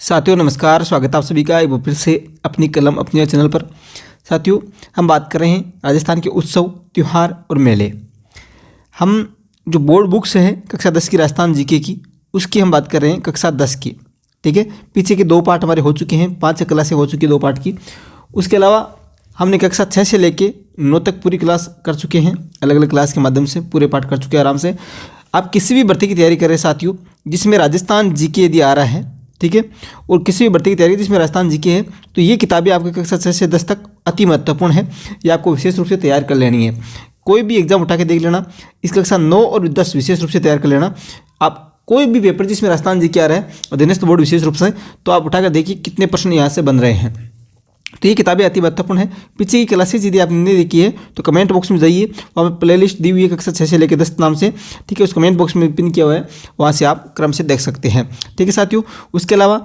साथियों नमस्कार, स्वागत है आप सभी का एक बार फिर से अपनी कलम अपने चैनल पर। साथियों हम बात कर रहे हैं राजस्थान के उत्सव, त्यौहार और मेले। हम जो बोर्ड बुक्स हैं कक्षा 10 की राजस्थान जीके की, उसकी हम बात कर रहे हैं कक्षा 10 की। ठीक है, पीछे के 2 पार्ट हमारे हो चुके हैं, 5 क्लासें हो चुकी है 2 पार्ट की। उसके अलावा हमने कक्षा 6 से लेके 9 तक पूरी क्लास कर चुके हैं, अलग अलग क्लास के माध्यम से पूरे पाठ कर चुके हैं आराम से। आप किसी भी भर्ती की तैयारी करें साथियों जिसमें राजस्थान जीके यदि आ रहा है, ठीक है, और किसी भी भर्ती की तैयारी जिसमें राजस्थान जीके है, तो ये किताबें आपके कक्षा 6 से 10 तक अति महत्वपूर्ण है। ये आपको विशेष रूप से तैयार कर लेनी है। कोई भी एग्जाम उठा के देख लेना, इस कक्षा 9 और 10 विशेष रूप से तैयार कर लेना। आप कोई भी पेपर जिसमें राजस्थान जीके आ रहा है, अधीनस्थ बोर्ड विशेष रूप से, तो आप उठाकर देखिए कितने प्रश्न यहाँ से बन रहे हैं। तो ये किताबें अति महत्वपूर्ण है। पीछे की क्लासेज यदि आपने नहीं देखी है तो कमेंट बॉक्स में जाइए, वहाँ पर प्लेलिस्ट दी हुई है कक्षा 6 से लेकर 10 नाम से, ठीक है, उस कमेंट बॉक्स में पिन किया हुआ है, वहाँ से आप क्रम से देख सकते हैं। ठीक है साथियों, उसके अलावा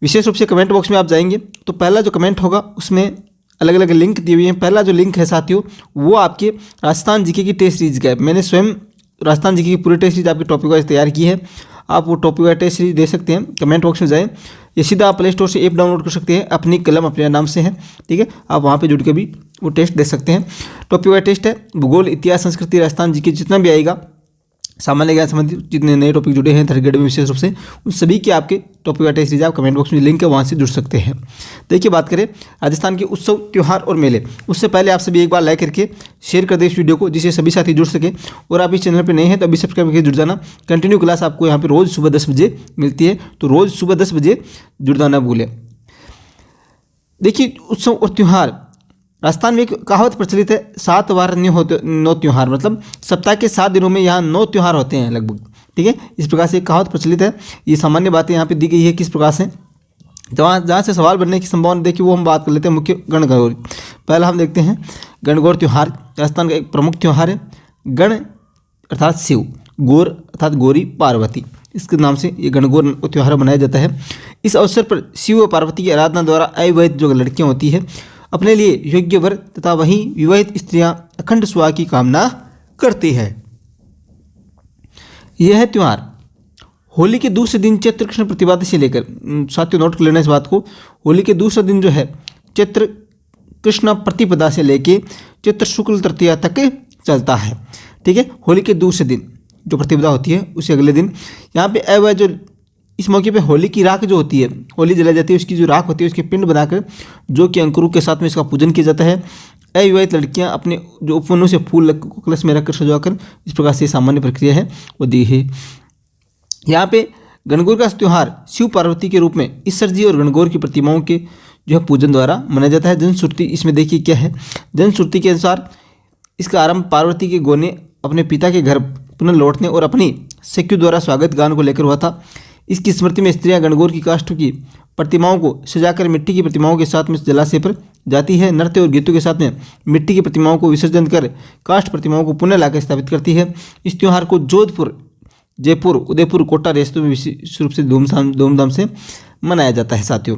विशेष रूप से कमेंट बॉक्स में आप जाएंगे तो पहला जो कमेंट होगा उसमें अलग अलग लिंक दिए हुए हैं। पहला जो लिंक है साथियों वो आपके राजस्थान जीके की टेस्ट सीरीज का है। मैंने स्वयं राजस्थान जीके की पूरी टेस्ट सीरीज आपके टॉपिक वाइज तैयार की है। आप वो टॉपिक वाइज टेस्ट सीरीज दे सकते हैं, कमेंट बॉक्स में जाएं, या सीधा आप प्ले स्टोर से ऐप डाउनलोड कर सकते हैं, अपनी कलम अपने नाम से है। ठीक है, आप वहाँ पे जुड़ के भी वो टेस्ट दे सकते हैं। टॉपिक वाइज टेस्ट है, भूगोल, इतिहास, संस्कृति, राजस्थान जीके जितना भी आएगा, सामान्य ज्ञान संबंधी जितने नए टॉपिक जुड़े हैं थर्ड ग्रेड में विशेष रूप से, उन सभी के आपके टॉपिक वाइज टेस्ट सीरीज आप कमेंट बॉक्स में लिंक है, वहाँ से जुड़ सकते हैं। देखिए बात करें राजस्थान के उत्सव, त्यौहार और मेले, उससे पहले आप सभी एक बार लाइक करके शेयर कर दें इस वीडियो को, जिससे सभी साथी जुड़ सके। और आप इस चैनल पर नए हैं तो अभी सब्सक्राइब करके जुड़ जाना। कंटिन्यू क्लास आपको यहाँ पर रोज़ सुबह 10 बजे मिलती है, तो रोज़ सुबह 10 बजे जुड़ना ना भूलें। देखिए उत्सव और त्यौहार, राजस्थान में एक कहावत प्रचलित है, 7 वार 9 त्यौहार, मतलब सप्ताह के 7 दिनों में यहाँ 9 त्यौहार होते हैं लगभग। ठीक है, इस प्रकार से एक कहावत प्रचलित है। ये सामान्य बातें यहाँ पे दी गई है किस प्रकार से, जहाँ से सवाल बनने की संभावना देखिए वो हम बात कर लेते हैं। मुख्य गणगौर, पहला हम देखते हैं गणगौर त्यौहार। राजस्थान का एक प्रमुख त्यौहार है। गण अर्थात शिव, गौर अर्थात गौरी पार्वती, इसके नाम से ये गणगौर त्यौहार मनाया जाता है। इस अवसर पर शिव व पार्वती की आराधना द्वारा अविवाहित जो लड़कियाँ होती है अपने लिए योग्य वर तथा वहीं विवाहित स्त्रियां अखंड सुहाग की कामना करती है। यह है त्यौहार। होली के दूसरे दिन चैत्र कृष्ण प्रतिपदा से लेकर, साथियों नोट कर लेना इस बात को, होली के दूसरा दिन जो है चैत्र कृष्ण प्रतिपदा से लेकर चैत्र शुक्ल तृतीया तक चलता है। ठीक है, होली के दूसरे दिन जो प्रतिपदा होती है उसे अगले दिन यहाँ पे अवैध जो इस मौके पे होली की राख जो होती है, होली जलाई जाती है, उसकी जो राख होती है उसके पिंड बनाकर जो कि अंकुरों के साथ में इसका पूजन किया जाता है। अविवाहित लड़कियां अपने जो उपवनों से फूल कलश में रखकर सजाकर, इस प्रकार से सामान्य प्रक्रिया है वो दी है। यहाँ पे गणगौर का त्यौहार शिव पार्वती के रूप में ईश्वर जी और गणगौर की प्रतिमाओं के जो है पूजन द्वारा मनाया जाता है। जनश्रुति इसमें देखिए क्या है, जनश्रुति के अनुसार इसका आरंभ पार्वती के गौ ने अपने पिता के घर पुनः लौटने और अपनी सखियों द्वारा स्वागत गान को लेकर हुआ था। इसकी स्मृति में स्त्रियां गणगौर की काष्ठ की प्रतिमाओं को सजाकर मिट्टी की प्रतिमाओं के साथ में जलाशय पर जाती है। नृत्य और गीतों के साथ में मिट्टी की प्रतिमाओं को विसर्जन कर काष्ठ प्रतिमाओं को पुनः लाकर स्थापित करती है। इस त्यौहार को जोधपुर, जयपुर, उदयपुर, कोटा रियासतों में विशेष रूप से धूमधाम से मनाया जाता है। साथियों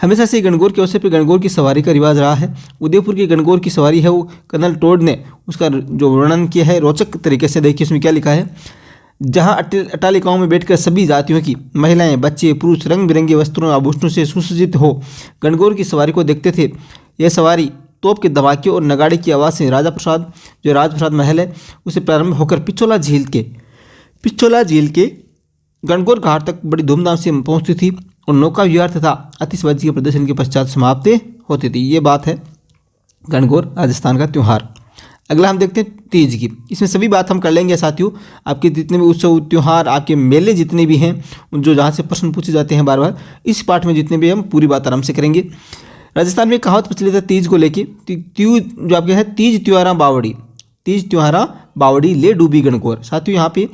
हमेशा से गणगौर के अवसर पर गणगौर की सवारी का रिवाज रहा है। उदयपुर की गणगौर की सवारी है वो कर्नल टोड ने उसका जो वर्णन किया है रोचक तरीके से। देखिए उसमें क्या लिखा है, जहाँ अट्टालिकाओं में बैठकर सभी जातियों की महिलाएं, बच्चे, पुरुष रंग बिरंगे वस्त्रों आभूषणों से सुसज्जित हो गणगौर की सवारी को देखते थे। यह सवारी तोप के धमाके और नगाड़े की आवाज़ से राजप्रसाद महल है उसे प्रारंभ होकर पिछोला झील के गणगौर घाट तक बड़ी धूमधाम से पहुँचती थी और नौका विहार तथा आतिशबाजी के प्रदर्शन के पश्चात समाप्त होती थी। ये बात है गणगौर राजस्थान का त्यौहार। अगला हम देखते हैं तीज की। इसमें सभी बात हम कर लेंगे साथियों, आपके जितने भी उत्सव, त्यौहार, आपके मेले जितने भी हैं, जो जहाँ से प्रश्न पूछे जाते हैं बार बार, इस पाठ में जितने भी हम पूरी बात आराम से करेंगे। राजस्थान में कहावत प्रचलित है तीज को लेके, जो आपके है तीज त्योहारा बावड़ी, तीज त्योहारा बावड़ी ले डूबी गणगौर। साथियों यहाँ पे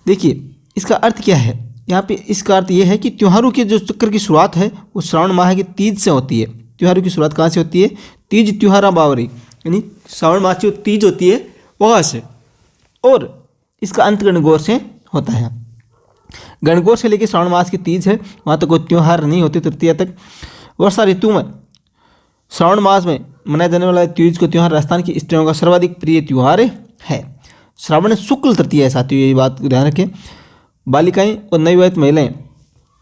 देखिए इसका अर्थ क्या है, यहाँ पे इसका अर्थ ये है कि त्योहारों के जो चक्र की शुरुआत है वो श्रावण माह के तीज से होती है। त्योहारों की शुरुआत कहाँ से होती है, तीज त्योहारा बावड़ी, यानी श्रावण मास जो तीज होती है वहाँ से, और इसका अंत गणगौर से होता है। गणगौर से लेकर श्रावण मास की तीज है, वहाँ तक कोई त्यौहार नहीं होते तृतीया तक। वर्षा ऋतु में श्रावण मास में मनाया जाने वाला तीज को त्यौहार राजस्थान की स्त्रियों का सर्वाधिक प्रिय त्यौहार है। श्रावण शुक्ल तृतीया है साथियों, ये बात ध्यान रखें। बालिकाएं और नवविवाहित महिलाएं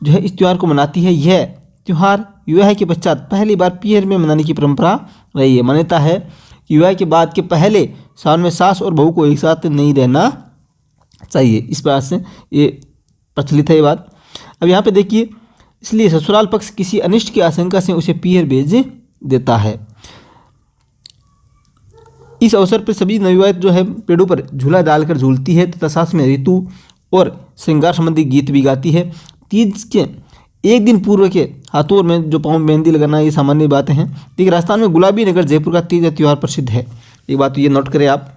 जो है इस त्यौहार को मनाती है। यह त्यौहार विवाह के पश्चात पहली बार पीहर में मनाने की परंपरा रही है। मान्यता है कि विवाह के बाद के पहले सावन में सास और बहू को एक साथ नहीं रहना चाहिए। इस बात से ये प्रचलित है ये बात। अब यहाँ पे देखिए, इसलिए ससुराल पक्ष किसी अनिष्ट की आशंका से उसे पीहर भेज देता है। इस अवसर पर सभी नवविवाहित जो है पेड़ों पर झूला डालकर झूलती है तथा साथ में ऋतु और श्रृंगार संबंधी गीत भी गाती है। तीज के एक दिन पूर्व के हाथों में जो पाँव में मेहंदी लगाना ये सामान्य बातें हैं। देखिए, राजस्थान में गुलाबी नगर जयपुर का तीज त्यौहार प्रसिद्ध है। एक बात तो ये नोट करें आप,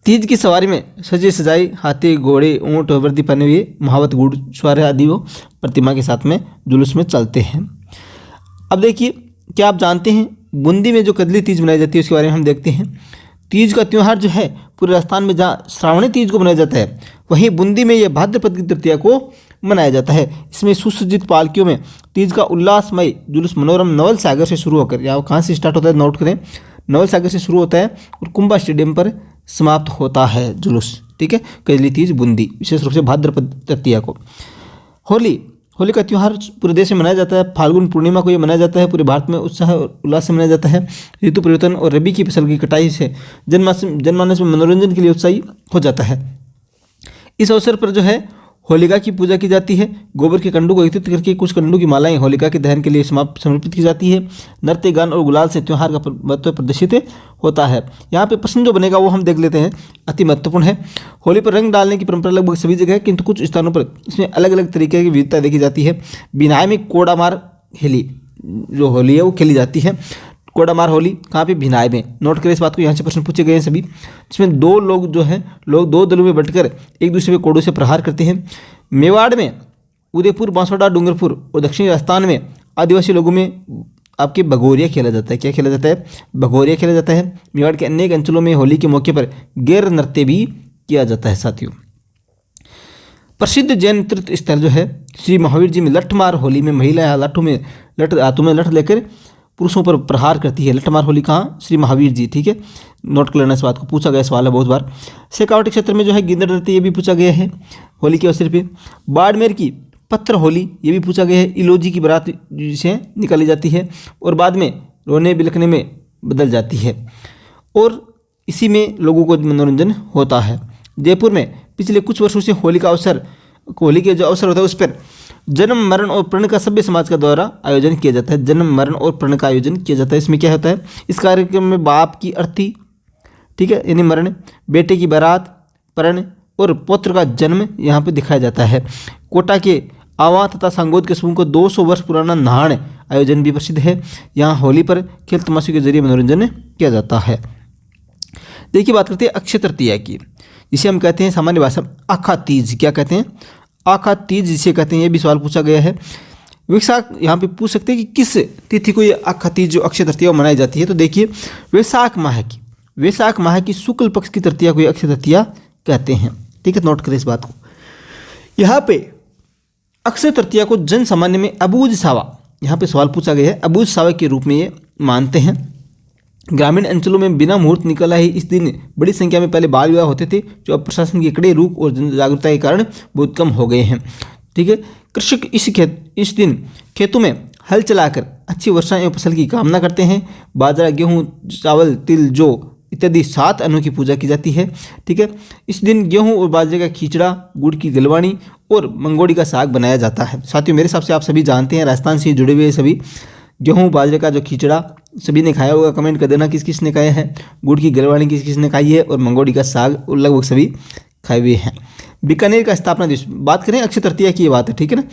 तीज की सवारी में सजे सजाए हाथी घोड़े ऊँट और वर्दी पहने हुए महावत घुड़सवार आदि वो प्रतिमा के साथ में जुलूस में चलते हैं। अब देखिए, क्या आप जानते हैं बूंदी में जो कजली तीज मनाई जाती है उसके बारे में हम देखते हैं। तीज का त्यौहार जो है पूरे राजस्थान में जहाँ श्रावणी तीज को मनाया जाता है, वहीं बूंदी में यह भाद्रपद की तृतीया को मनाया जाता है। इसमें सुसज्जित पालकियों में तीज का उल्लासमय जुलूस मनोरम नवल सागर से शुरू होकर, यहाँ कहाँ से स्टार्ट होता है नोट करें, नवल सागर से शुरू होता है और कुंभा स्टेडियम पर समाप्त होता है जुलूस। ठीक है, कजली तीज बूंदी, विशेष रूप से भाद्रपद तृतीया को। होली का त्यौहार पूरे देश में मनाया जाता है। फाल्गुन पूर्णिमा को ये मनाया जाता है। पूरे भारत में उत्साह और उल्लास से मनाया जाता है। ऋतु परिवर्तन और रबी की फसल की कटाई से जनमानस में मनोरंजन के लिए उत्साही हो जाता है। इस अवसर पर जो है होलिका की पूजा की जाती है। गोबर के कंडों को एकत्रित करके कुछ कंडों की मालाएं होलिका के दहन के लिए समर्पित की जाती है। नृत्य गान और गुलाल से त्यौहार का महत्व प्रदर्शित होता है। यहाँ पे प्रश्न जो बनेगा वो हम देख लेते हैं, अति महत्वपूर्ण है। होली पर रंग डालने की परंपरा लगभग सभी जगह है, किंतु कुछ स्थानों पर इसमें अलग अलग तरीके की विविधता देखी जाती है। बिनाई में कोडामार होली जो होली है वो खेली जाती है। कोडामार होली कहाँ पे, भिनाई में। नोट करें इस बात को, यहाँ से प्रश्न पूछे गए हैं सभी। इसमें दो लोग जो हैं दो दलों में बंटकर एक दूसरे पे कोड़ों से प्रहार करते हैं। मेवाड़ में उदयपुर, बांसवाड़ा, डूंगरपुर और दक्षिणी राजस्थान में आदिवासी लोगों में आपके भगोरिया खेला जाता है। क्या खेला जाता है? भगोरिया खेला जाता है। मेवाड़ के अनेक अंचलों में होली के मौके पर गैर नृत्य भी किया जाता है। साथियों, प्रसिद्ध जैन तीर्थ स्थल जो है श्री महावीर जी में लठमार होली में महिलाएं हाथों में लठ लेकर पुरुषों पर प्रहार करती है। लठमार होली कहाँ? श्री महावीर जी। ठीक है, नोट कर लेना इस बात को, पूछा गया सवाल है बहुत बार। शेखावाटी क्षेत्र में जो है गिंदड़ नृत्य ये भी पूछा गया है होली के अवसर पे। बाड़मेर की पत्थर होली ये भी पूछा गया है। इलोजी की बारात से निकाली जाती है और बाद में रोने बिलखने में बदल जाती है और इसी में लोगों को मनोरंजन होता है। जयपुर में पिछले कुछ वर्षों से होली के जो अवसर होता है उस पर जन्म मरण और प्रण का सभ्य समाज का द्वारा आयोजन किया जाता है। जन्म मरण और प्रण का आयोजन किया जाता है। इसमें क्या होता है? इस कार्यक्रम में बाप की अर्थी, ठीक है, यानी मरण, बेटे की बारात, प्रण और पौत्र का जन्म यहाँ पे दिखाया जाता है। कोटा के आवा तथा सांगोद के समूह को 200 वर्ष पुराना नहाण आयोजन भी प्रसिद्ध है। यहाँ होली पर खेल तमाशे के जरिए मनोरंजन किया जाता है। देखिए, बात करते हैं अक्षय तृतीया की, जिसे हम कहते हैं सामान्य भाषा में आखा तीज। क्या कहते हैं? आखा तीज जिसे कहते हैं। ये भी सवाल पूछा गया है। वैशाख, यहाँ पे पूछ सकते हैं कि किस तिथि को ये आखा तीज जो अक्षय तृतीया मनाई जाती है। तो देखिए, वैशाख माह की शुक्ल पक्ष की तृतीया को ये अक्षय तृतीया कहते हैं। ठीक है, नोट करें इस बात को। यहाँ पे अक्षय तृतीया को जन सामान्य में अबूझ सावा, यहाँ पे सवाल पूछा गया है, अबूझ सावा के रूप में ये मानते हैं। ग्रामीण अंचलों में बिना मुहूर्त निकला ही इस दिन बड़ी संख्या में पहले बाल विवाह होते थे, जो अब प्रशासन के कड़े रूख और जन जागरूकता के कारण बहुत कम हो गए हैं। ठीक है, कृषक इस दिन खेतों में हल चलाकर अच्छी वर्षा एवं फसल की कामना करते हैं। बाजरा, गेहूं, चावल, तिल, जौ इत्यादि 7 अन्नों की पूजा की जाती है। ठीक है, इस दिन गेहूं और बाजरे का खींचड़ा, गुड़ की गलवानी और मंगोड़ी का साग बनाया जाता है। साथियों, मेरे हिसाब से आप सभी जानते हैं, राजस्थान से जुड़े हुए सभी, गेहूं बाजरे का जो खींचड़ा सभी ने खाया होगा। कमेंट कर देना किस किस ने खाया है। गुड़ की गलवानी किस किस ने खाई है और मंगोड़ी का साग लगभग सभी खाए हुए हैं। बीकानेर का स्थापना दिवस, बात करें अक्षय तृतीया की, ये बात है। ठीक है ना,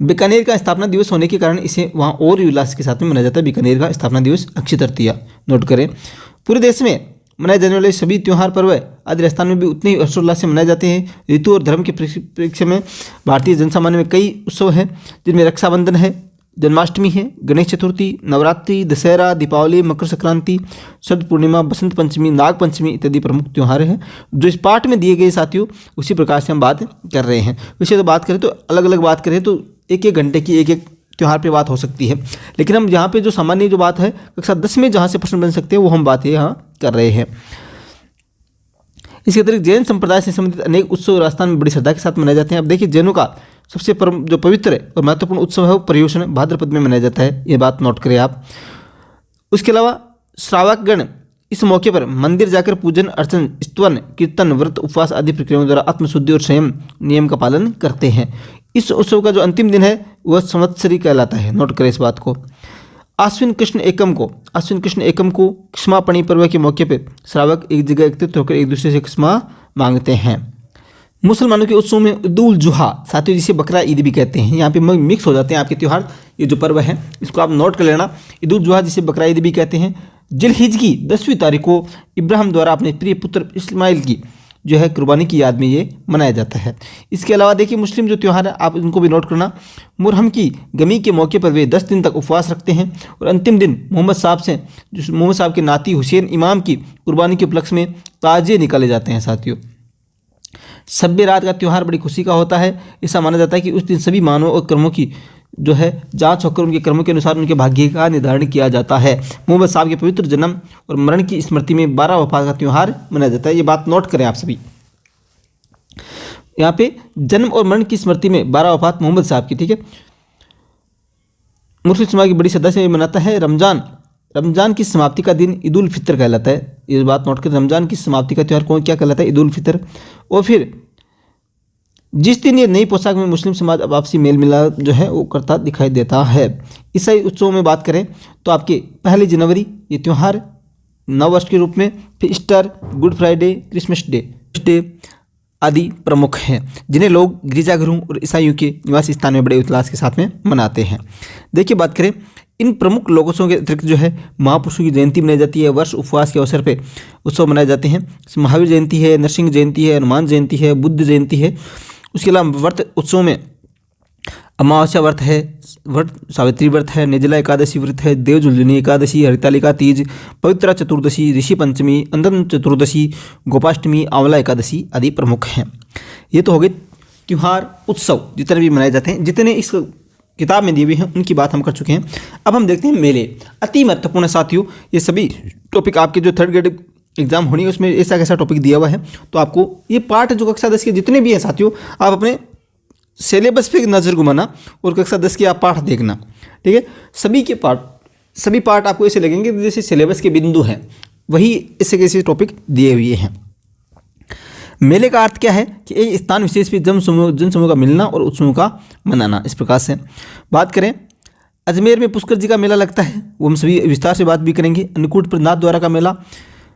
बीकानेर का स्थापना दिवस होने के कारण इसे वहाँ और उल्लास के साथ में मनाया जाता है। बीकानेर का स्थापना दिवस अक्षय तृतीया, नोट करें। पूरे देश में मनाए जाने वाले सभी त्यौहार पर्व आज राजस्थान में भी उतने ही हर्षोल्लास से मनाए जाते हैं। ऋतु और धर्म के परिप्रेक्ष्य में भारतीय जनसामान्य में कई उत्सव हैं, जिनमें रक्षाबंधन है, जन्माष्टमी है, गणेश चतुर्थी, नवरात्रि, दशहरा, दीपावली, मकर संक्रांति, शरद पूर्णिमा, बसंत पंचमी, नाग पंचमी इत्यादि प्रमुख त्यौहार हैं जो इस पाठ में दिए गए। साथियों, उसी प्रकार से हम बात कर रहे हैं। वैसे तो बात करें तो अलग अलग बात करें तो एक घंटे की एक त्यौहार पे बात हो सकती है, लेकिन हम यहाँ पे जो सामान्य जो बात है कक्षा 10 में जहाँ से प्रश्न बन सकते हैं वो हम बात यहाँ कर रहे हैं। इसके अतिरिक्त जैन संप्रदाय से संबंधित अनेक उत्सव राजस्थान में बड़ी श्रद्धा के साथ मनाए जाते हैं। अब देखिए, जैनों का सबसे जो पवित्र और महत्वपूर्ण उत्सव है वो पर्युषण भाद्रपद में मनाया जाता है, ये बात नोट करें आप। उसके अलावा श्रावकगण इस मौके पर मंदिर जाकर पूजन अर्चन स्तवन कीर्तन व्रत उपवास आदि प्रक्रियाओं द्वारा आत्मशुद्धि और संयम नियम का पालन करते हैं। इस उत्सव का जो अंतिम दिन है वह संवत्सरी कहलाता है, नोट करें इस बात को। आश्विन कृष्ण एकम को क्षमापणी पर्व के मौके पर श्रावक एक जगह एकत्रित होकर एक दूसरे से क्षमा मांगते हैं। मुसलमानों के उत्सव में ईद उल जुहा साथियों जिसे बकरा ईद भी कहते हैं, यहाँ पे मिक्स हो जाते हैं आपके त्यौहार, ये जो पर्व है इसको आप नोट कर लेना। ईद उल जुहा जिसे बकरा ईद भी कहते हैं, जिलहिज की 10वीं तारीख को इब्राहिम द्वारा अपने प्रिय पुत्र इस्माइल की जो है कुर्बानी की याद में ये मनाया जाता है। इसके अलावा देखिए मुस्लिम जो त्यौहार है आप इनको भी नोट करना। मुहर्रम की गमी के मौके पर वे 10 दिन तक उपवास रखते हैं और अंतिम दिन मोहम्मद साहब के नाती हुसैन इमाम की कुर्बानी के उपलक्ष्य में ताजिए निकाले जाते हैं। साथियों शब रात का त्यौहार बड़ी खुशी का होता है। ऐसा माना जाता है कि उस दिन सभी मानवों और कर्मों की जो है जांच होकर उनके कर्मों के अनुसार उनके भाग्य का निर्धारण किया जाता है। मोहम्मद साहब के पवित्र जन्म और मरण की स्मृति में 12 वफात का त्यौहार मनाया जाता है, ये बात नोट करें आप सभी। यहाँ पे जन्म और मरण की स्मृति में 12 वफात मोहम्मद साहब की, ठीक है। मुस्लिम समाज की बड़ी श्रद्धा से मनाता है। रमजान की समाप्ति का दिन ईद उल फितर कहलाता है, ये बात नोट करें। रमजान की समाप्ति का त्यौहार क्या कहलाता है? ईद उल फितर। और फिर जिस दिन ये नई पोशाक में मुस्लिम समाज अब आपसी मेल मिलाप जो है वो करता दिखाई देता है। ईसाई उत्सवों में बात करें तो आपके 1 जनवरी ये त्यौहार नववर्ष के रूप में, फिर Easter, good Friday, Christmas day आदि प्रमुख हैं जिन्हें लोग गिरजाघरों और ईसाइयों के निवास स्थान में बड़े उल्लास के साथ में मनाते हैं। देखिए बात करें इन प्रमुख लोगों के अतिरिक्त जो है महापुरुषों की जयंती मनाई जाती है। वर्ष उपवास के अवसर पर उत्सव मनाए जाते हैं। महावीर जयंती है, नरसिंह जयंती है, हनुमान जयंती है, बुद्ध जयंती है। उसके अलावा व्रत उत्सव में अमावस्या व्रत है, सावित्री व्रत है, निर्जला एकादशी व्रत है, देवजुलनी एकादशी, हरितालिका तीज, पवित्रा चतुर्दशी, ऋषि पंचमी, अंदन चतुर्दशी, गोपाष्टमी, आंवला एकादशी आदि प्रमुख हैं। ये तो हो गए त्यौहार उत्सव जितने भी मनाए जाते हैं, जितने इस किताब में दिए हुए हैं उनकी बात हम कर चुके हैं। अब हम देखते हैं मेले, अति महत्वपूर्ण साथियों। ये सभी टॉपिक आपके जो 3rd ग्रेड एग्जाम होनी है उसमें ऐसा कैसा टॉपिक दिया हुआ है, तो आपको ये पार्ट जो कक्षा 10 के जितने भी हैं साथियों आप अपने सिलेबस पे नज़र घुमाना और कक्षा 10 के आप पाठ देखना, ठीक है। सभी पार्ट आपको ऐसे लगेंगे जैसे सिलेबस के बिंदु हैं, वही ऐसे कैसे टॉपिक दिए हुए हैं। मेले का अर्थ क्या है कि एक स्थान विशेष पर जनसमूह का मिलना और उत्सवों का मनाना। इस प्रकार से बात करें अजमेर में पुष्कर जी का मेला लगता है, वो हम सभी विस्तार से बात भी करेंगे। अन्नकूट पर नाथ द्वारा का मेला,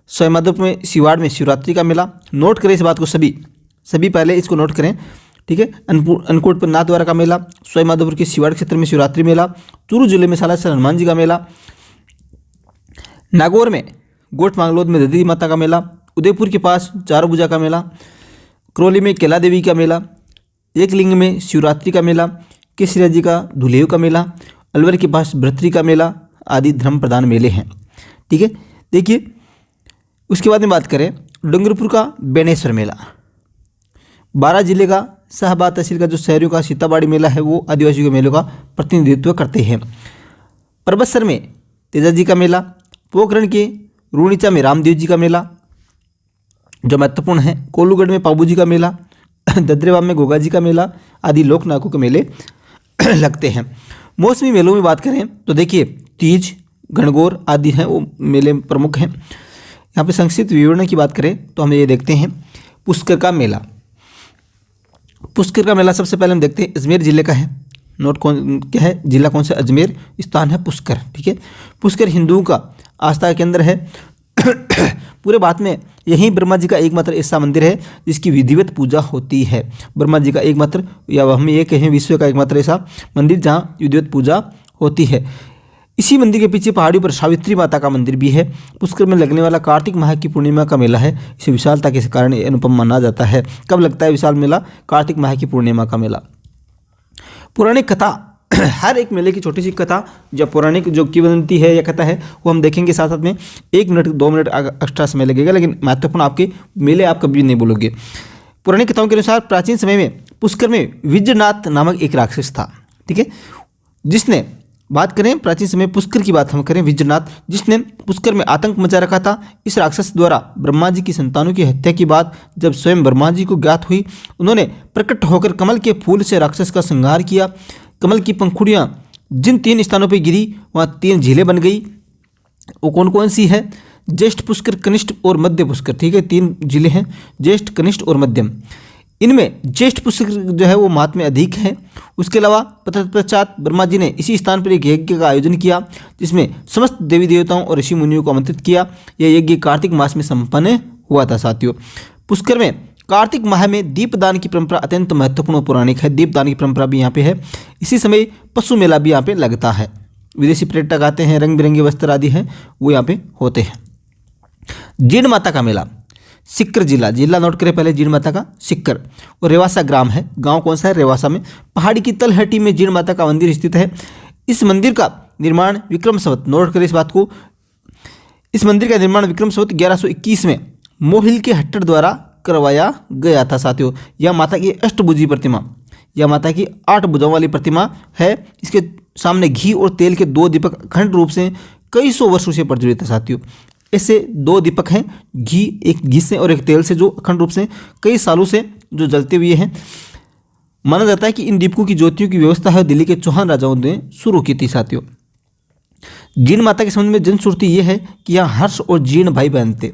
सवाईमाधोपुर में सिवाड़ में शिवरात्रि का मेला। नोट करें इस बात को सभी पहले इसको नोट करें, ठीक है। अन्नकूट पर नाथ द्वारा का मेला, सवाईमाधोपुर के सिवाड़ क्षेत्र में शिवरात्रि मेला, चूरू जिले में सालासर हनुमान जी का मेला, नागौर में गोट मांगलोद में दधी माता का मेला, उदयपुर के पास चारभुजा का मेला, करौली में कैला देवी का मेला, एकलिंग में शिवरात्रि का मेला, केसरिया जी का धुलेव का मेला, अलवर के पास भ्रतरी का मेला आदि धर्म प्रधान मेले हैं, ठीक है। देखिए उसके बाद में बात करें डूंगरपुर का बेनेश्वर मेला, 12 जिले का शाहबाद तहसील का जो शहरों का सीताबाड़ी मेला है वो आदिवासियों के मेलों का प्रतिनिधित्व करते हैं। परबतसर में तेजा जी का मेला, पोखरण के रूणीचा में रामदेव जी का मेला जो महत्वपूर्ण है, कोलूगढ़ में पाबू जी का मेला, ददरेवा में गोगा जी का मेला आदि लोक नायकों के मेले लगते हैं। मौसमी मेलों में बात करें तो देखिए तीज, गणगौर आदि हैं वो मेले प्रमुख हैं। यहाँ पे संक्षिप्त विवरण की बात करें तो हम ये देखते हैं पुष्कर का मेला। पुष्कर का मेला सबसे पहले हम देखते हैं अजमेर जिले का है। नोट क्या है, जिला कौन सा? अजमेर, स्थान है पुष्कर, ठीक है। पुष्कर हिंदुओं का आस्था के अंदर है। पूरे भारत में यही ब्रह्मा जी का एकमात्र ऐसा मंदिर है जिसकी विधिवत पूजा होती है। ब्रह्मा जी का एकमात्र, या हम ये कहें विश्व का एकमात्र ऐसा मंदिर जहाँ विधिवत पूजा होती है। इसी मंदिर के पीछे पहाड़ियों पर सावित्री माता का मंदिर भी है। पुष्कर में लगने वाला कार्तिक माह की पूर्णिमा का मेला है। इसे विशालता के कारण अनुपम माना जाता है। कब लगता है विशाल मेला? कार्तिक माह की पूर्णिमा का मेला। पौराणिक कथा, हर एक मेले की छोटी सी कथा जो पौराणिक जो किंवदंती है या कथा है वो हम देखेंगे साथ साथ में। 1 मिनट 2 मिनट एक्स्ट्रा समय लगेगा, लेकिन महत्वपूर्ण आपके मेले आप कभी नहीं बोलोगे। पौराणिक कथाओं के अनुसार प्राचीन समय में पुष्कर में विजयनाथ नामक एक राक्षस था, ठीक है, जिसने बात करें प्राचीन समय पुष्कर की बात हम करें, विजयनाथ जिसने पुष्कर में आतंक मचा रखा था, इस राक्षस द्वारा ब्रह्मा जी की संतानों की हत्या की बात जब स्वयं ब्रह्मा जी को ज्ञात हुई, उन्होंने प्रकट होकर कमल के फूल से राक्षस का संहार किया। कमल की पंखुड़ियाँ जिन 3 स्थानों पर गिरी वहाँ 3 झीलें बन गई। वो कौन कौन सी है? ज्येष्ठ पुष्कर, कनिष्ठ और मध्य पुष्कर। ठीक है, 3 जिले हैं, ज्येष्ठ, कनिष्ठ और मध्यम। इनमें ज्येष्ठ पुष्कर जो है वो महात्म्य अधिक है। उसके अलावा तत्पश्चात ब्रह्मा जी ने इसी स्थान पर एक यज्ञ का आयोजन किया जिसमें समस्त देवी देवताओं और ऋषि मुनियों को आमंत्रित किया। यह यज्ञ कार्तिक मास में संपन्न हुआ था। साथियों, पुष्कर में कार्तिक माह में दीपदान की परंपरा अत्यंत महत्वपूर्ण और पौराणिक है। दीपदान की परंपरा भी यहाँ पे है। इसी समय पशु मेला भी यहाँ पे लगता है। विदेशी पर्यटक आते हैं, रंग बिरंगे वस्त्र आदि हैं वो यहाँ पे होते हैं। जीण माता का मेला, सिक्कर जिला नोट करें पहले, जीण माता का सिक्कर, और रेवासा ग्राम है। गांव कौन सा है? रेवासा में। पहाड़ी की तलहटी में जीण माता का मंदिर स्थित है। इस मंदिर का निर्माण विक्रम संवत, नोट करें इस बात को, इस मंदिर का निर्माण विक्रम संवत 1121 में मोहिल के हट्टर द्वारा करवाया गया था। साथियों, यह माता की अष्टभुजी प्रतिमा, यह माता की 8 भुजाओं वाली प्रतिमा है। इसके सामने घी और तेल के 2 दीपक अखंड रूप से कई सौ वर्षों से प्रज्वलित है। साथियों, ऐसे 2 दीपक हैं, एक घी से और एक तेल से, जो अखंड रूप से कई सालों से जो जलते हुए हैं। माना जाता है कि इन दीपकों की ज्योतियों की व्यवस्था है दिल्ली के चौहान राजाओं ने शुरू की थी। साथियों, जीण माता के संबंध में जनश्रुति ये है कि यहाँ हर्ष और जीण भाई बहन थे।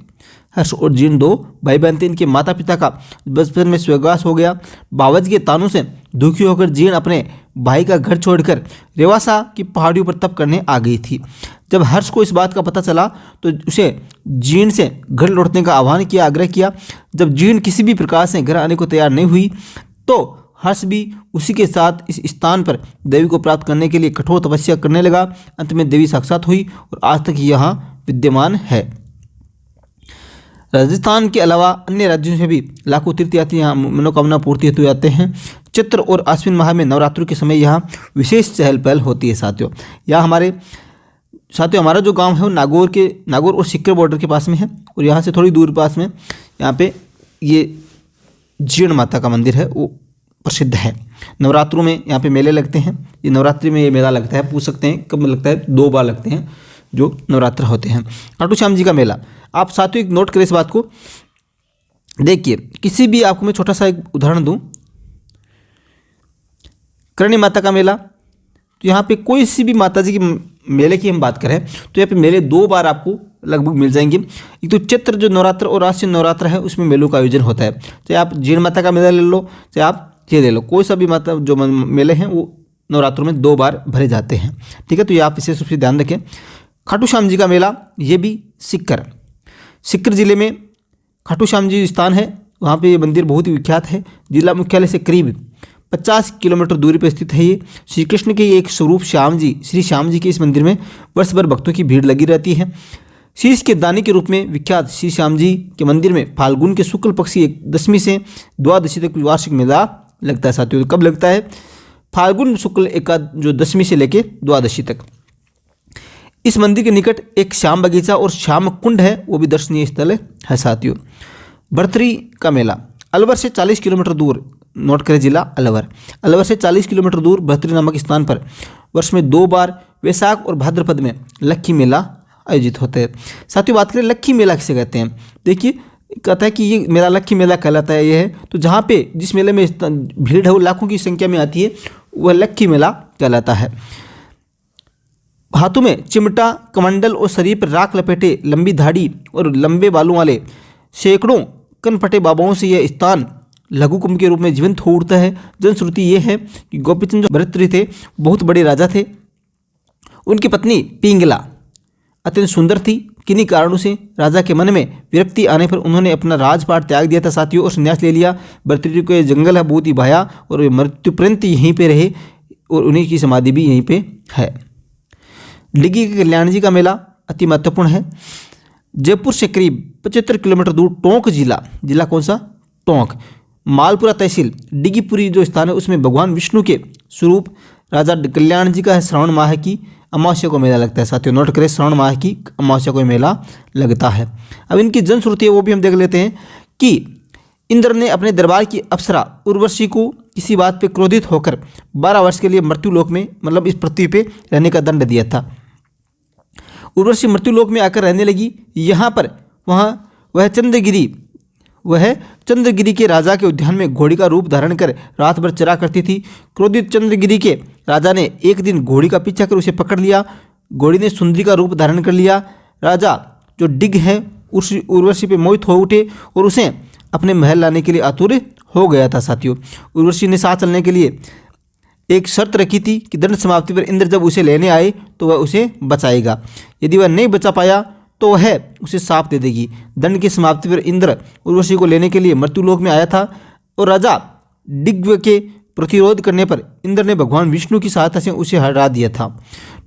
हर्ष और जीण 2 भाई बहन थे। इनके माता पिता का बचपन में स्वर्गवास हो गया। बावज के तानों से दुखी होकर जीण अपने भाई का घर छोड़कर रेवासा की पहाड़ियों पर तप करने आ गई थी। जब हर्ष को इस बात का पता चला तो उसे जीण से घर लौटने का आह्वान किया, आग्रह किया। जब जीण किसी भी प्रकार से घर आने को तैयार नहीं हुई तो हर्ष भी उसी के साथ इस स्थान पर देवी को प्राप्त करने के लिए कठोर तपस्या करने लगा। अंत में देवी साक्षात हुई और आज तक यहाँ विद्यमान है। राजस्थान के अलावा अन्य राज्यों से भी लाखों तीर्थयात्री यहाँ मनोकामना पूर्ति हेतु आते हैं। चैत्र और आश्विन माह में नवरात्रों के समय यहाँ विशेष चहल पहल होती है। साथियों, हमारा जो गांव है वो नागौर और सिक्कर बॉर्डर के पास में है, और यहाँ से थोड़ी दूर पास में यहाँ पे ये जीण माता का मंदिर है वो प्रसिद्ध है। नवरात्रों में यहाँ पे मेले लगते हैं। ये नवरात्रि में ये मेला लगता है, पूछ सकते हैं कब लगता है, 2 बार लगते हैं जो नवरात्र होते हैं। खाटू श्याम जी का मेला, आप साथियों एक नोट करें इस बात को। देखिए, किसी भी आपको मैं छोटा सा एक उदाहरण दूं, करणी माता का मेला, तो यहाँ पे कोई सी भी माता जी की मेले की हम बात करें तो यहाँ पे मेले 2 बार आपको लगभग मिल जाएंगे। एक तो चैत्र जो नवरात्र और आश्विन नवरात्र है उसमें मेलों का आयोजन होता है। चाहे आप जीण माता का मेला ले लो, चाहे आप ये ले लो, कोई सा भी माता जो मेले हैं वो नवरात्रों में 2 बार भरे जाते हैं। ठीक है, तो ये आप विशेष रूप से ध्यान रखें। खाटू श्याम जी का मेला, ये भी सिक्कर जिले में खाटू श्याम जी स्थान है, वहाँ पे ये मंदिर बहुत ही विख्यात है। जिला मुख्यालय से करीब 50 किलोमीटर दूरी पर स्थित है। ये श्री कृष्ण के एक स्वरूप श्री श्याम जी के इस मंदिर में वर्ष भर भक्तों की भीड़ लगी रहती है। शीश के दानी के रूप में विख्यात श्री श्याम जी के मंदिर में फाल्गुन के शुक्ल पक्ष की 10वीं से द्वादशी तक वार्षिक मेला लगता है। साथियों, कब लगता है? फाल्गुन शुक्ल जो 10वीं से लेकर द्वादशी तक। इस मंदिर के निकट एक श्याम बगीचा और श्याम कुंड है, वो भी दर्शनीय स्थल है। साथियों, भरतरी का मेला, अलवर से 40 किलोमीटर दूर, नोट करें जिला अलवर से 40 किलोमीटर दूर भरतरी नामक स्थान पर वर्ष में 2 बार वैशाख और भाद्रपद में लक्खी मेला आयोजित होते हैं। साथियों, बात करें लक्खी मेला किसे कहते हैं। देखिए, कहता है कि ये मेला लक्खी मेला कहलाता है। ये है तो जहाँ पे जिस मेले में भीड़ है वो लाखों की संख्या में आती है, वह लक्खी मेला कहलाता है। हाथों में चिमटा, कमंडल और शरीर पर राख लपेटे, लंबी दाढ़ी और लंबे बालों वाले सैकड़ों कनपटे बाबाओं से यह स्थान लघु कुंभ के रूप में जीवंत हो उठता है। जनश्रुति ये है कि गोपीचंद जो भरतरी थे बहुत बड़े राजा थे। उनकी पत्नी पिंगला अत्यंत सुंदर थी। किन्हीं कारणों से राजा के मन में विरक्ति आने पर उन्होंने अपना राजपाट त्याग दिया था साथियों, और संन्यास ले लिया। भरतरी को ये जंगल है बहुत ही भाया, और वे मृत्यु पर्यंत यहीं पे रहे, और उन्हीं की समाधि भी यहीं पे है। डिग्गी के कल्याण जी का मेला अति महत्वपूर्ण है। जयपुर से करीब 75 किलोमीटर दूर टोंक जिला कौन सा? टोंक। मालपुरा तहसील डिग्गीपुरी जो स्थान है उसमें भगवान विष्णु के स्वरूप राजा कल्याण जी का श्रावण माह की अमावस्या को मेला लगता है। साथियों, नोट करें, श्रावण माह की अमावस्या को मेला लगता है। अब इनकी जनश्रुति है वो भी हम देख लेते हैं कि इंद्र ने अपने दरबार की अप्सरा उर्वशी को किसी बात पे क्रोधित होकर 12 वर्ष के लिए मृत्युलोक में, मतलब इस पृथ्वी पे रहने का दंड दिया था। उर्वशी मृत्युलोक में आकर रहने लगी। यहाँ पर वह चंद्रगिरी के राजा के उद्यान में घोड़ी का रूप धारण कर रात भर चरा करती थी। क्रोधित चंद्रगिरी के राजा ने एक दिन घोड़ी का पीछा कर उसे पकड़ लिया। घोड़ी ने सुंदरी का रूप धारण कर लिया। राजा जो डिग है उर्वशी पे मोहित हो उठे और उसे अपने महल लाने के लिए आतुर हो गया था। साथियों, उर्वशी ने साथ चलने के लिए एक शर्त रखी थी कि दंड समाप्ति पर इंद्र जब उसे लेने आए तो वह उसे बचाएगा। यदि वह नहीं बचा पाया तो वह उसे साप दे देगी। दंड की समाप्ति पर इंद्र उर्वशी को लेने के लिए मृत्युलोक में आया था और राजा डिग्व के प्रतिरोध करने पर इंद्र ने भगवान विष्णु की सहायता से उसे हरा दिया था।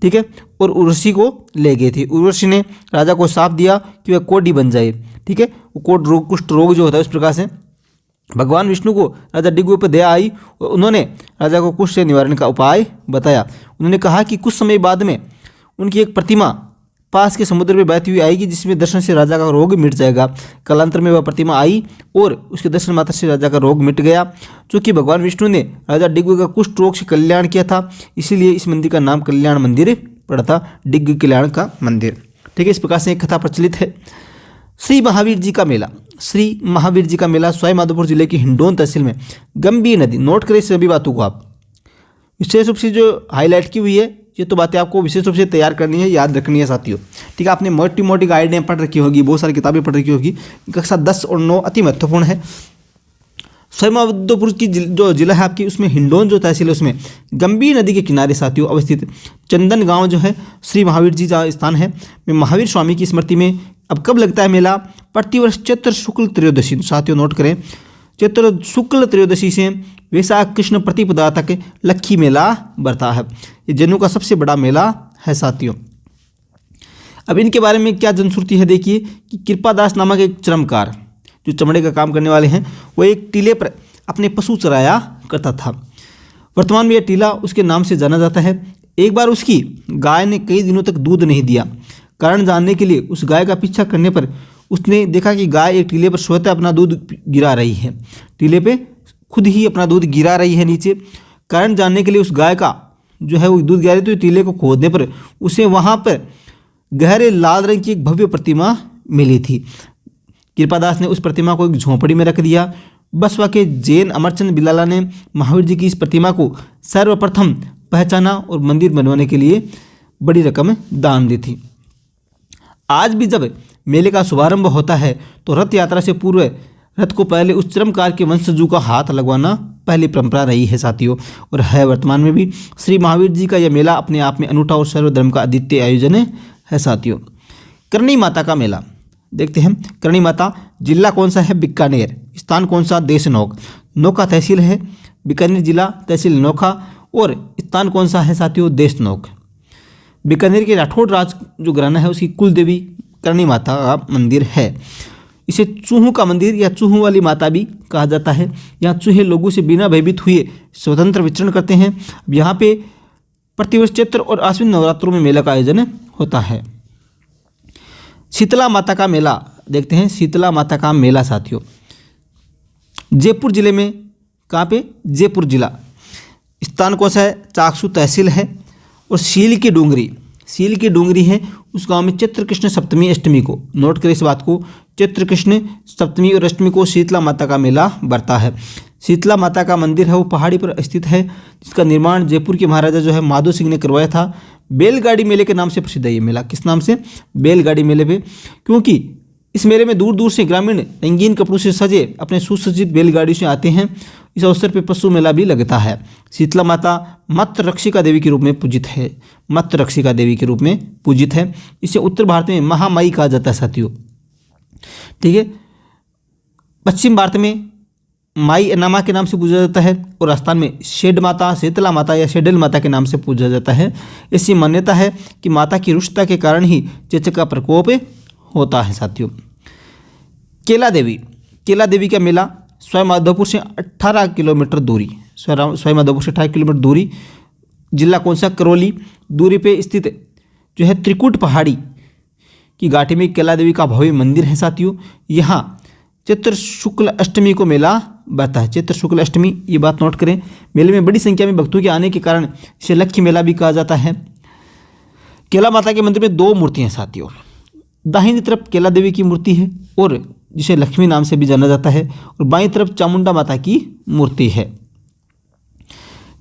ठीक है, और उर्वशी को ले गए थे। उर्वशी ने राजा को साप दिया कि वह कोढ़ी बन जाए। ठीक है, वो कोढ़ रोग, कुष्ठ रोग जो होता है, उस प्रकार से भगवान विष्णु को राजा डिग्व पर दया आई और उन्होंने राजा को कुष्ठ से निवारण का उपाय बताया। उन्होंने कहा कि कुछ समय बाद में उनकी एक प्रतिमा पास के समुद्र में बहती हुई आएगी, जिसमें दर्शन से राजा का रोग मिट जाएगा। कालांतर में वह प्रतिमा आई और उसके दर्शन मात्र से राजा का रोग मिट गया। चूँकि भगवान विष्णु ने राजा डिग्व का कुष्ठ रोग से कल्याण किया था, इसीलिए इस मंदिर का नाम कल्याण मंदिर पड़ा था, डिग्व कल्याण का मंदिर। ठीक है, इस प्रकार से एक कथा प्रचलित है। श्री महावीर जी का मेला। श्री महावीर जी का मेला सवाई माधोपुर जिले की हिंडौन तहसील में गंभीर नदी, नोट करें सभी बातों को आप, विशेष रूप से जो हाईलाइट की हुई है ये तो बातें आपको विशेष रूप से तैयार करनी है, याद रखनी है साथियों। ठीक है, आपने मोटी मोटी गाइडें पढ़ रखी होगी, बहुत सारी किताबें पढ़ रखी होगी। कक्षा 10 और 9 अति महत्वपूर्ण है। सवाई माधोपुर की जो जिला है आपकी, उसमें हिंडौन जो तहसील है उसमें गंभीर नदी के किनारे साथियों अवस्थित चंदन गांव जो है श्री महावीर जी जहाँ स्थान है, में महावीर स्वामी की स्मृति में अब कब लगता है मेला? प्रतिवर्ष चैत्र शुक्ल त्रयोदशी। साथियों नोट करें, चैत्र शुक्ल त्रयोदशी से वैशाख कृष्ण प्रतिपदा तक लक्खी मेला बढ़ता है। ये जम्मू का सबसे बड़ा मेला है साथियों। अब इनके बारे में क्या जनश्रुति है देखिए कि कृपादास नामक एक चर्मकार जो चमड़े का काम करने वाले हैं, वो एक टीले पर अपने पशु चराया करता था। वर्तमान में यह टीला उसके नाम से जाना जाता है। एक बार उसकी गाय ने कई दिनों तक दूध नहीं दिया। कारण जानने के लिए उस गाय का पीछा करने पर उसने देखा कि गाय एक टीले पर स्वतः अपना दूध गिरा रही है। टीले पे खुद ही अपना दूध गिरा रही है नीचे। कारण जानने के लिए उस गाय का जो है वो दूध गिरा रही, तो टीले को खोदने पर उसे वहाँ पर गहरे लाल रंग की एक भव्य प्रतिमा मिली थी। कृपादास ने उस प्रतिमा को एक झोंपड़ी में रख दिया। बसवा के जैन अमरचंद बिलाला ने महावीर जी की इस प्रतिमा को सर्वप्रथम पहचाना और मंदिर बनवाने के लिए बड़ी रकम दान दी थी। आज भी जब मेले का शुभारंभ होता है तो रथ यात्रा से पूर्व रथ को पहले उस चर्मकार के वंशजों का हाथ लगवाना पहली परंपरा रही है साथियों, और है वर्तमान में भी। श्री महावीर जी का यह मेला अपने आप में अनूठा और सर्वधर्म का अद्वितीय आयोजन है साथियों। करणी माता का मेला देखते हैं। करणी माता जिला कौन सा है? बीकानेर। स्थान कौन सा? देशनोक। नोखा तहसील है, बीकानेर जिला, तहसील नोखा, और स्थान कौन सा है साथियों? देशनोक। बीकानेर के राठौड़ राज जो घराना है उसकी कुल देवी करणी माता का मंदिर है। इसे चूहों का मंदिर या चूहों वाली माता भी कहा जाता है। यहाँ चूहे लोगों से बिना भयभीत हुए स्वतंत्र विचरण करते हैं। यहाँ पे प्रतिवर्ष चैत्र और आश्विन नवरात्रों में मेला का आयोजन होता है। शीतला माता का मेला देखते हैं। शीतला माता का मेला साथियों जयपुर जिले में, कहाँ पे? जयपुर जिला। स्थान कौन सा है? चाकसू तहसील है, और सील की डूंगरी है उस गांव में चैत्र कृष्ण सप्तमी अष्टमी को, नोट करें इस बात को, चैत्र कृष्ण सप्तमी और अष्टमी को शीतला माता का मेला बढ़ता है। शीतला माता का मंदिर है वो पहाड़ी पर स्थित है, जिसका निर्माण जयपुर के महाराजा जो है माधो सिंह ने करवाया था। बैलगाड़ी मेले के नाम से प्रसिद्ध है ये मेला। किस नाम से? बैलगाड़ी मेले पे, क्योंकि इस मेले में दूर दूर से ग्रामीण रंगीन कपड़ों से सजे अपने सुसज्जित बैलगाड़ी से आते हैं। इस अवसर पर पशु मेला भी लगता है। शीतला माता मत रक्षिका देवी के रूप में पूजित है। मत रक्षिका देवी के रूप में पूजित है। इसे उत्तर भारत में महामाई कहा जाता है साथियों। ठीक है, पश्चिम भारत में माई अनामा के नाम से पूजा जाता है, और राजस्थान में शेड माता, शीतला माता या शेडल माता के नाम से पूजा जाता है। ऐसी मान्यता है कि माता की रुष्टता के कारण ही चेचक का प्रकोप होता है साथियों। केला देवी का मेला सवाई माधोपुर से 18 किलोमीटर दूरी, सवाई माधोपुर से 18 किलोमीटर दूरी, जिला कौन सा? करौली दूरी पे स्थित जो है त्रिकुट पहाड़ी की घाटी में केला देवी का भव्य मंदिर है साथियों। यहाँ चैत्र शुक्ल अष्टमी को मेला बरता है। चैत्र शुक्ल अष्टमी, ये बात नोट करें। मेले में बड़ी संख्या में भक्तों के आने के कारण इसे लक्ष्मी मेला भी कहा जाता है। केला माता के मंदिर में 2 मूर्तियाँ साथियों। दाहिनी तरफ केला देवी की मूर्ति है और जिसे लक्ष्मी नाम से भी जाना जाता है, और बाईं तरफ चामुंडा माता की मूर्ति है।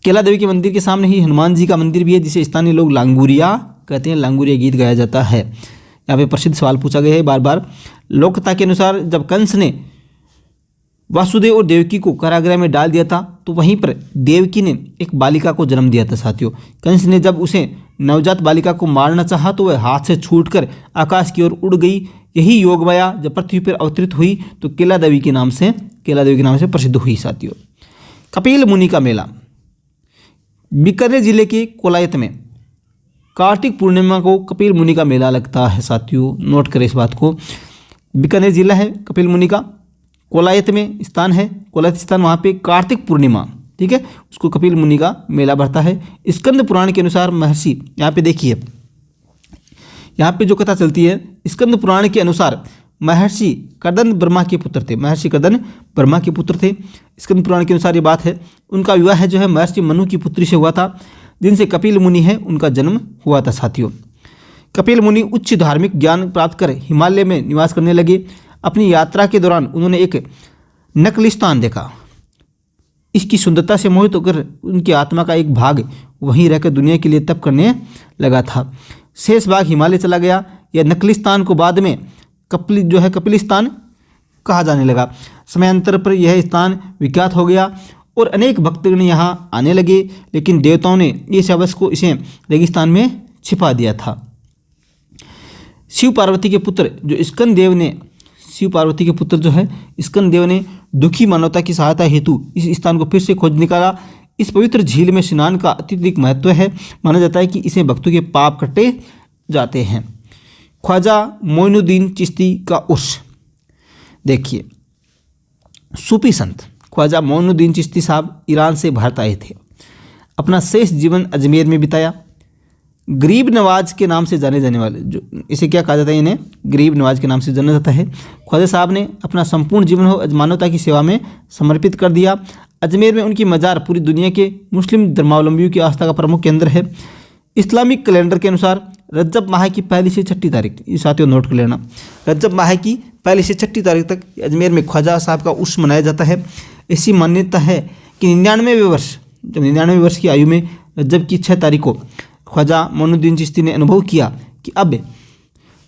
केला देवी के मंदिर के सामने ही हनुमान जी का मंदिर भी है, जिसे स्थानीय लोग लांगुरिया कहते हैं। लांगुरिया गीत गाया जाता है। यहाँ पे प्रसिद्ध सवाल पूछा गया है बार बार। लोककथा के अनुसार जब कंस ने वासुदेव और देवकी को कारागृह में डाल दिया था, तो वहीं पर देवकी ने एक बालिका को जन्म दिया था साथियों। कंस ने जब उसे नवजात बालिका को मारना चाहा तो वह हाथ से छूटकर आकाश की ओर उड़ गई। यही योगमाया जब पृथ्वी पर अवतरित हुई तो केला देवी के नाम से प्रसिद्ध हुई साथियों। कपिल मुनि का मेला बीकानेर जिले के कोलायत में कार्तिक पूर्णिमा को कपिल मुनि का मेला लगता है साथियों। नोट करें इस बात को। बीकानेर जिला है कपिल मुनि का, कोलायत में स्थान है, कोलायत स्थान, वहाँ पे कार्तिक पूर्णिमा, ठीक है, उसको कपिल मुनि का मेला भरता है। स्कंद पुराण के अनुसार महर्षि, यहाँ पे देखिए, यहाँ पे जो कथा चलती है, स्कंद पुराण के अनुसार महर्षि कर्दन ब्रह्मा के पुत्र थे। महर्षि कर्दन ब्रह्मा के पुत्र थे। स्कंद पुराण के अनुसार ये बात है। उनका विवाह जो है महर्षि मनु की पुत्री से हुआ था, जिनसे कपिल मुनि है उनका जन्म हुआ था साथियों। कपिल मुनि उच्च धार्मिक ज्ञान प्राप्त कर हिमालय में निवास करने लगे। अपनी यात्रा के दौरान उन्होंने एक नकलिस्तान देखा। इसकी सुंदरता से मोहित होकर उनकी आत्मा का एक भाग वहीं रहकर दुनिया के लिए तप करने लगा था। शेष भाग हिमालय चला गया। यह नकलिस्तान को बाद में कपिलिस्तान कहा जाने लगा। समयांतर पर यह स्थान विख्यात हो गया और अनेक भक्तगण यहाँ आने लगे, लेकिन देवताओं ने इस अवश्य को इसे रेगिस्तान में छिपा दिया था। शिव पार्वती के पुत्र जो है स्कंद देव ने दुखी मानवता की सहायता हेतु इस स्थान को फिर से खोज निकाला। इस पवित्र झील में स्नान का अत्यधिक महत्व है। माना जाता है कि इसे भक्तों के पाप कटे जाते हैं। ख्वाजा मोइनुद्दीन चिश्ती का उर्स देखिए। सूफी संत ख्वाजा मोइनुद्दीन चिश्ती साहब ईरान से भारत आए थे। अपना शेष जीवन अजमेर में बिताया। गरीब नवाज के नाम से जाने जाने वाले, जो इसे क्या कहा जाता है, इन्हें गरीब नवाज के नाम से जाना जाता है। ख्वाजा साहब ने अपना संपूर्ण जीवन मानवता की सेवा में समर्पित कर दिया। अजमेर में उनकी मज़ार पूरी दुनिया के मुस्लिम धर्मावलंबियों की आस्था का प्रमुख केंद्र है। इस्लामिक कैलेंडर के अनुसार रजब माह की 1 से 6 तारीख, ये साथियों नोट कर लेना, रजब माह की 1 से 6 तारीख तक अजमेर में ख्वाजा साहब का उर्स मनाया जाता है। ऐसी मान्यता है कि 99वें वर्ष की आयु में रजब की 6 तारीख को ख्वाजा मोइनुद्दीन चिश्ती ने अनुभव किया कि अब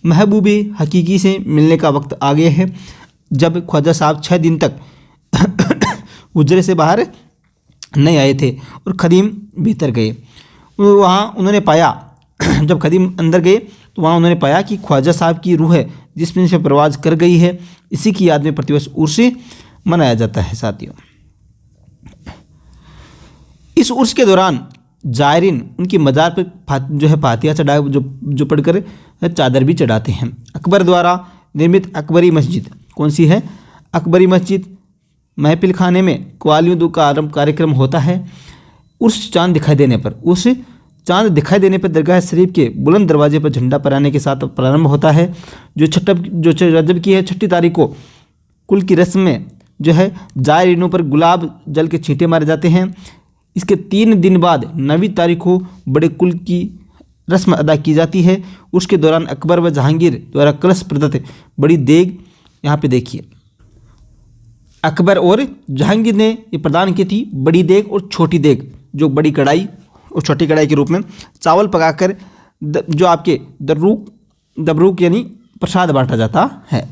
महबूब हकीकी से मिलने का वक्त आ गया है। जब ख्वाजा साहब 6 दिन तक हुजरे से बाहर नहीं आए थे और खदीम भीतर गए, वहाँ उन्होंने पाया, जब खदीम अंदर गए तो वहाँ उन्होंने पाया कि ख्वाजा साहब की रूह है जिसमें से परवाज कर गई है। इसी की याद में प्रतिवर्ष उर्स मनाया जाता है साथियों। इस उर्स के दौरान जायरीन उनकी मज़ार पर जो है फातिहा चढ़ा जो पढ़कर चादर भी चढ़ाते हैं। अकबर द्वारा निर्मित अकबरी मस्जिद कौन सी है? अकबरी मस्जिद महफिल खाने में कवालियों का कार्यक्रम होता है। उर्स चांद दिखाई देने पर दरगाह शरीफ के बुलंद दरवाजे पर झंडा फहराने के साथ प्रारंभ होता है। जो रजब की है 6 तारीख को कुल की रस्म में जो है जायरीनों पर गुलाब जल के छींटे मारे जाते हैं। इसके 3 दिन बाद 9वीं तारीख को बड़े कुल की रस्म अदा की जाती है। उसके दौरान अकबर व जहांगीर द्वारा कलश प्रदत्त बड़ी देग, यहाँ पे देखिए, अकबर और जहांगीर ने ये प्रदान की थी बड़ी देग और छोटी देग, जो बड़ी कढ़ाई और छोटी कढ़ाई के रूप में चावल पकाकर जो आपके दबरूक यानी प्रसाद बांटा जाता है।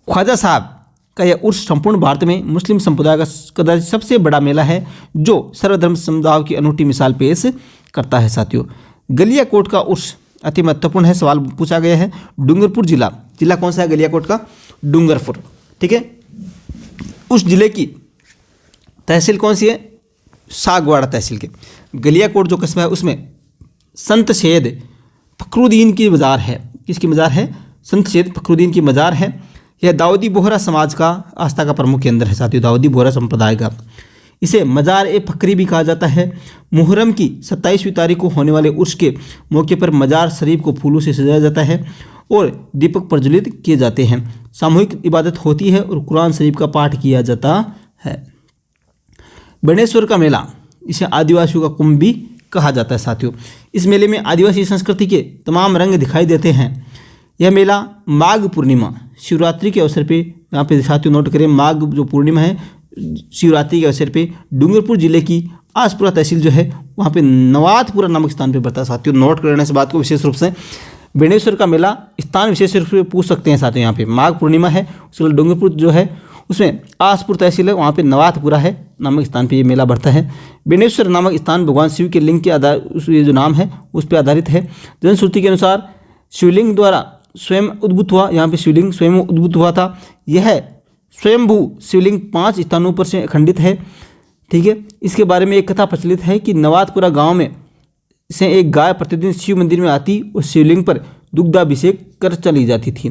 ख्वाजा साहब का यह उर्स संपूर्ण भारत में मुस्लिम समुदाय का कदाचित सबसे बड़ा मेला है, जो सर्वधर्म समुदाय की अनूठी मिसाल पेश करता है साथियों। गलियाकोट का उर्स अति महत्वपूर्ण है। सवाल पूछा गया है। डूंगरपुर जिला कौन सा है गलियाकोट का? डूंगरपुर, ठीक है। उस जिले की तहसील कौन सी है? सागवाड़ा तहसील के। गलियाकोट जो कस्बा है उसमें संत सैयद फखरुद्दीन की मज़ार है। किसकी मज़ार है? संत सैयद फखरुद्दीन की मज़ार है। यह दाऊदी बोहरा समाज का आस्था का प्रमुख केंद्र है साथियों, दाऊदी बोहरा संप्रदाय का। इसे मज़ार ए फकरी भी कहा जाता है। मुहर्रम की 27वीं तारीख को होने वाले उर्स के मौके पर मज़ार शरीफ को फूलों से सजाया जाता है और दीपक प्रज्वलित किए जाते हैं। सामूहिक इबादत होती है और कुरान शरीफ का पाठ किया जाता है। बेणेश्वर का मेला, इसे आदिवासियों का कुंभ भी कहा जाता है साथियों। इस मेले में आदिवासी संस्कृति के तमाम रंग दिखाई देते हैं। यह मेला माघ पूर्णिमा शिवरात्रि के अवसर पे, यहाँ पे साथियों नोट करें, माघ जो पूर्णिमा है शिवरात्रि के अवसर पे डूंगरपुर जिले की आसपुरा तहसील जो है वहाँ पे नवातपुरा नामक स्थान पे पड़ता है साथियों। नोट कर लेना इस बात को विशेष रूप से। बेणेश्वर का मेला स्थान विशेष रूप से पूछ सकते हैं साथियों। यहाँ पे माघ पूर्णिमा है, उसके बाद डूंगरपुर जो है उसमें आसपुर तहसील है, वहाँ पे नवातपुरा है नामक स्थान पे ये मेला बढ़ता है। बेणेश्वर नामक स्थान भगवान शिव के लिंग के आधार ये जो नाम है उस पर आधारित है। जनश्रुति के अनुसार शिवलिंग द्वारा स्वयं उद्भूत हुआ, यहाँ पे शिवलिंग स्वयं उद्भूत हुआ था। यह स्वयंभू शिवलिंग 5 स्थानों पर से खंडित है। ठीक है, इसके बारे में एक कथा प्रचलित है कि नवातपुरा गांव में से एक गाय प्रतिदिन शिव मंदिर में आती और शिवलिंग पर दुग्धाभिषेक कर चली जाती थी।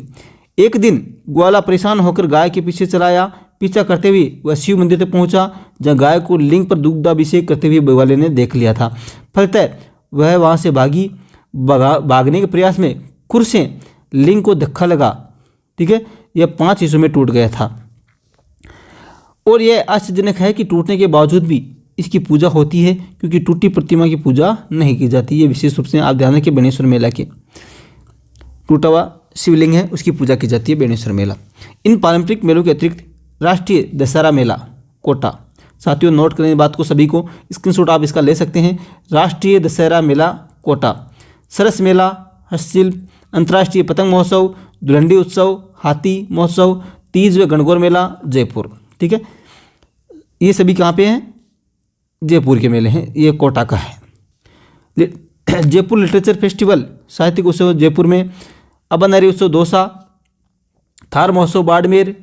एक दिन ग्वाला परेशान होकर गाय के पीछे चलाया। पीछा करते हुए वह शिव मंदिर तक पहुंचा, जहां गाय को लिंग पर दुग्धाभिषेक करते हुए ग्वाले ने देख लिया था। फलतः वह वहां से भागने के प्रयास में खुर से लिंग को धक्का लगा। ठीक है, यह 5 हिस्सों में टूट गया था। और यह आश्चर्यजनक है कि टूटने के बावजूद भी इसकी पूजा होती है, क्योंकि टूटी प्रतिमा की पूजा नहीं की जाती। ये विशेष रूप से आप ध्यान रखें, बेणेश्वर मेला की टूटा हुआ शिवलिंग है उसकी पूजा की जाती है बेणेश्वर मेला। इन पारंपरिक मेलों के अतिरिक्त राष्ट्रीय दशहरा मेला कोटा, साथियों नोट करें बात को सभी को, स्क्रीनशॉट आप इसका ले सकते हैं। राष्ट्रीय दशहरा मेला कोटा, सरस मेला, हस्तशिल्प, अंतर्राष्ट्रीय पतंग महोत्सव, धुलंडी उत्सव, हाथी महोत्सव, तीज व गणगौर मेला जयपुर। ठीक है, ये सभी कहाँ पे हैं? जयपुर के मेले हैं। ये कोटा का है। जयपुर लिटरेचर फेस्टिवल साहित्यिक उत्सव जयपुर में, अबनारी उत्सव दौसा, थार महोत्सव बाड़मेर,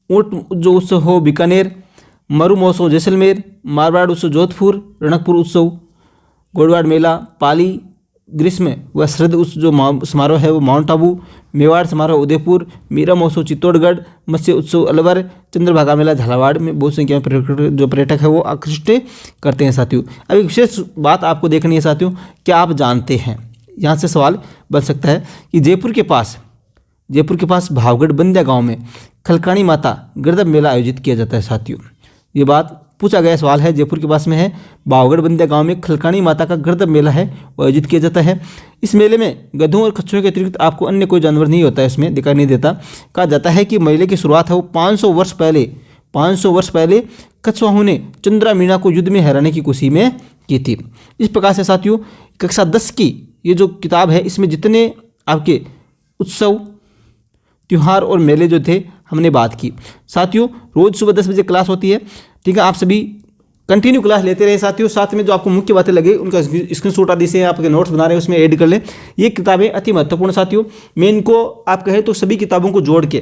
ऊंट जो उत्सव हो बीकानेर, मरु महोत्सव जैसलमेर, मारवाड़ उत्सव जोधपुर, रणकपुर उत्सव, गोडवाड़ मेला पाली, ग्रीष्म व शरद उत्सव जो समारोह है वो माउंट आबू, मेवाड़ समारोह उदयपुर, मीरा महोत्सव चित्तौड़गढ़, मत्स्य उत्सव अलवर, चंद्रभागा मेला झालावाड़ में बहुत संख्या में जो पर्यटक है वो आकृष्ट करते हैं साथियों। अब एक विशेष बात आपको देखनी है साथियों, क्या आप जानते हैं, यहाँ से सवाल बन सकता है कि जयपुर के पास भावगढ़ बंदिया गाँव में खलकाणी माता गर्दभ मेला आयोजित किया जाता है साथियों। ये बात पूछा गया सवाल है, जयपुर के पास में है भावगढ़ बंदिया गांव में खलकाणी माता का गर्दभ मेला है वो आयोजित किया जाता है। इस मेले में गधों और कछुओं के अतिरिक्त आपको अन्य कोई जानवर नहीं होता है, इसमें दिखाई नहीं देता। कहा जाता है कि मेले की शुरुआत है वो 500 वर्ष पहले कछुआओं ने चंद्रा मीना को युद्ध में हराने की कोशिश में की थी। इस प्रकार से साथियों कक्षा 10 की ये जो किताब है इसमें जितने आपके उत्सव त्यौहार और मेले जो थे हमने बात की। साथियों रोज़ सुबह 10 बजे क्लास होती है। ठीक है, आप सभी कंटिन्यू क्लास लेते रहे साथियों। साथ में जो आपको मुख्य बातें लगे उनका स्क्रीनशॉट आदि से आपके नोट्स बना रहे हैं उसमें ऐड कर लें। ये किताबें अति महत्वपूर्ण साथियों। मैं इनको आप कहें तो सभी किताबों को जोड़ के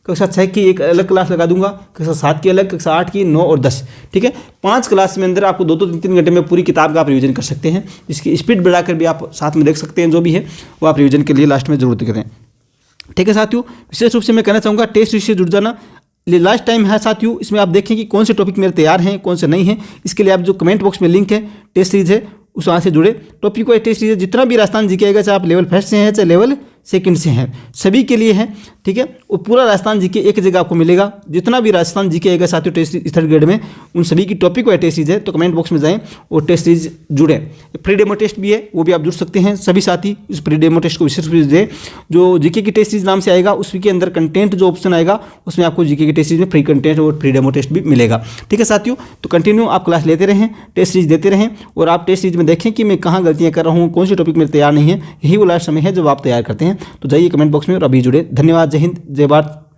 कक्षा 6 की एक अलग क्लास लगा दूंगा, कक्षा 7 की अलग, कक्षा 8 की, 9 और 10। ठीक है, 5 क्लास में अंदर आपको 2-2 3-3 घंटे में पूरी किताब का आप रिवीजन कर सकते हैं। इसकी स्पीड बढ़ाकर भी आप साथ में देख सकते हैं, जो भी है वो आप रिवीजन के लिए लास्ट में जरूरत करें। ठीक है साथियों, विशेष रूप से मैं कहना चाहूँगा टेस्ट सीरीज से जुड़ जाना। लास्ट टाइम है साथियों, इसमें आप देखें कि कौन से टॉपिक मेरे तैयार हैं कौन से नहीं हैं। इसके लिए आप जो कमेंट बॉक्स में लिंक है टेस्ट सीरीज है उस वहाँ से जुड़े। टॉपिक को टेस्ट सीरीज जितना भी राजस्थान जीके आएगा, चाहे आप लेवल फर्स्ट से हैं चाहे लेवल सेकंड से हैं, सभी के लिए है। ठीक है, और पूरा राजस्थान जीके एक जगह आपको मिलेगा। जितना भी राजस्थान जीके आएगा साथियों टेस्ट 3rd ग्रेड में, उन सभी की टॉपिक को टेस्ट सीरीज है। तो कमेंट बॉक्स में जाएं और टेस्ट सीरीज जुड़े। फ्री डेमो टेस्ट भी है, वो भी आप जुड़ सकते हैं। सभी साथी इस फ्री डेमो टेस्ट को विशेष रूप से दें। जो जीके की टेस्ट सीरीज नाम से आएगा उसके अंदर कंटेंट जो ऑप्शन आएगा उसमें आपको जीके की टेस्ट सीरीज में फ्री कंटेंट और फ्री डेमो टेस्ट भी मिलेगा। ठीक है साथियों, तो कंटिन्यू आप क्लास लेते रहें, टेस्ट सीरीज देते रहें और आप टेस्ट सीरीज में देखें कि मैं कहाँ गलतियाँ कर रहा हूँ, कौन सी टॉपिक मेरे तैयार नहीं है। यही वो लास्ट समय है जब आप तैयार करते हैं। तो जाइए कमेंट बॉक्स में और अभी जुड़े। धन्यवाद। जय हिंद, जय भारत।